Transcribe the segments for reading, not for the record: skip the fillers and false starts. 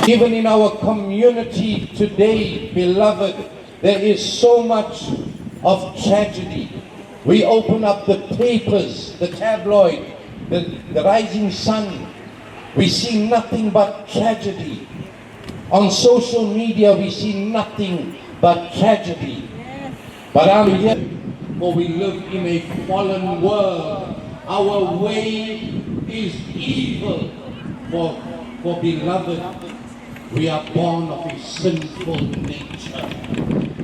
Even in our community today, beloved, there is so much of tragedy. We open up the papers, the tabloid, the rising sun. We see nothing but tragedy. On social media, we see nothing but tragedy. But I'm here, for we live in a fallen world. Our way is evil. For beloved, we are born of a sinful nature.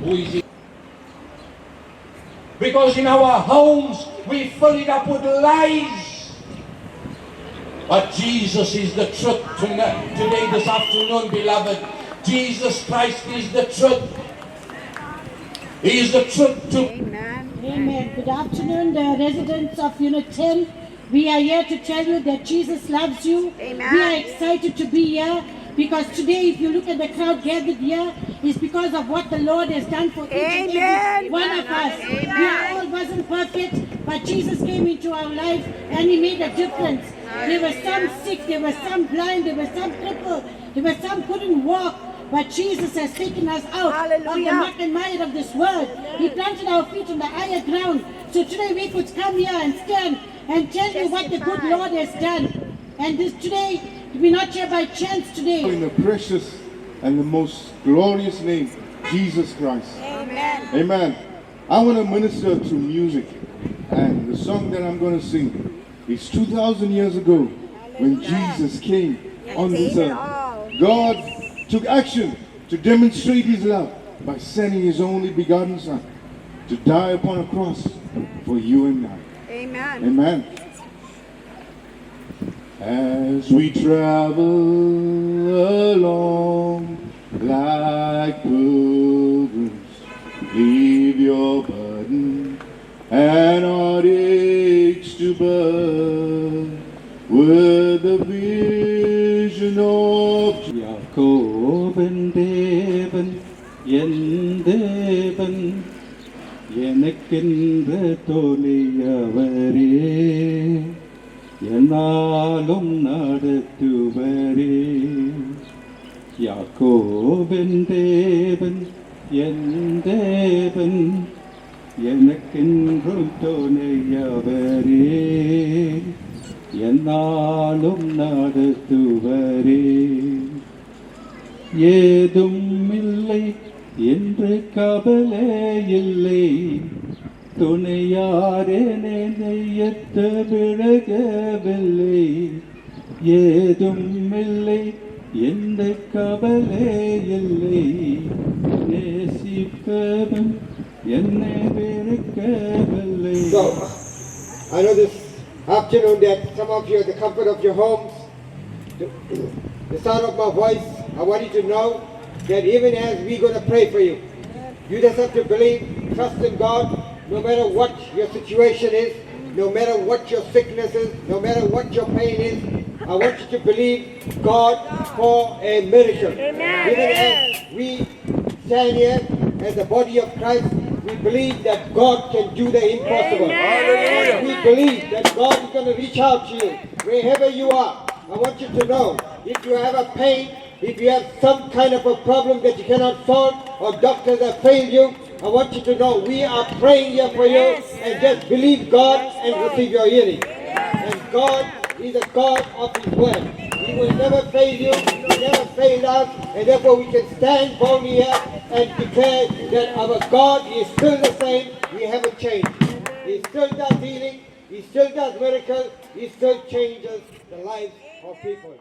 Who is it? Because in our homes, we fill it up with lies. But Jesus is the truth today, this afternoon, beloved. Jesus Christ is the truth. He is the truth to... Amen. Amen. Good afternoon, the residents of Unit 10. We are here to tell you that Jesus loves you. Amen. We are excited to be here because today, if you look at the crowd gathered here, it's because of what the Lord has done for each and every one of us. Amen. We are all wasn't perfect, but Jesus came into our life and He made a difference. There were some sick, there were some blind, there were some crippled, there were some couldn't walk. But Jesus has taken us out Hallelujah. of the muck and mire of this world. He planted our feet on the higher ground. So today we could come here and stand and tell you what the good Lord has done. And this today, we're not here by chance today. In the precious and the most glorious name, Jesus Christ. Amen. Amen. I want to minister to music. And the song that I'm going to sing is 2,000 years ago when Jesus came on this earth. God took action to demonstrate His love by sending His only begotten Son to die upon a cross for you and I. Amen. Amen. As we travel along like pilgrims, leave your burden and heartaches to bear with the vision of யாக்கோபின் தேவன் என் தேவன் எனக்கென்று தோழியவரே என்னாலும் நடத்துவரே யாக்கோபின் தேவன் என் தேவன் எனக்கென்றும் துணையவரே என்னாலும் நடத்துவரே ஏதும் இல்லை என்று கவலை இல்லை துணையாரே நினையத்த விலகவில்லை ஏதும் இல்லை எந்த கவலை இல்லை நேசிப்பவன் என்னை வெறுக்கவில்லை. So, I know this afternoon that some of you at the comfort of your homes, the sound of my voice, I want you to know that even as we're going to pray for you, you just have to believe, trust in God, no matter what your situation is, no matter what your sickness is, no matter what your pain is. I want you to believe God for a miracle. Amen. Even as we stand here as the body of Christ, we believe that God can do the impossible. Amen. We believe that God is going to reach out to you wherever you are. I want you to know, if you have a pain, if you have some kind of a problem that you cannot solve, or doctors have failed you, I want you to know we are praying here for you, and just believe God and receive your healing. And God is a God of His word. He will never fail you, He will never fail us, and therefore we can stand boldly here and declare that our God is still the same, we haven't changed. He still does healing, He still does miracles, He still changes the lives of people.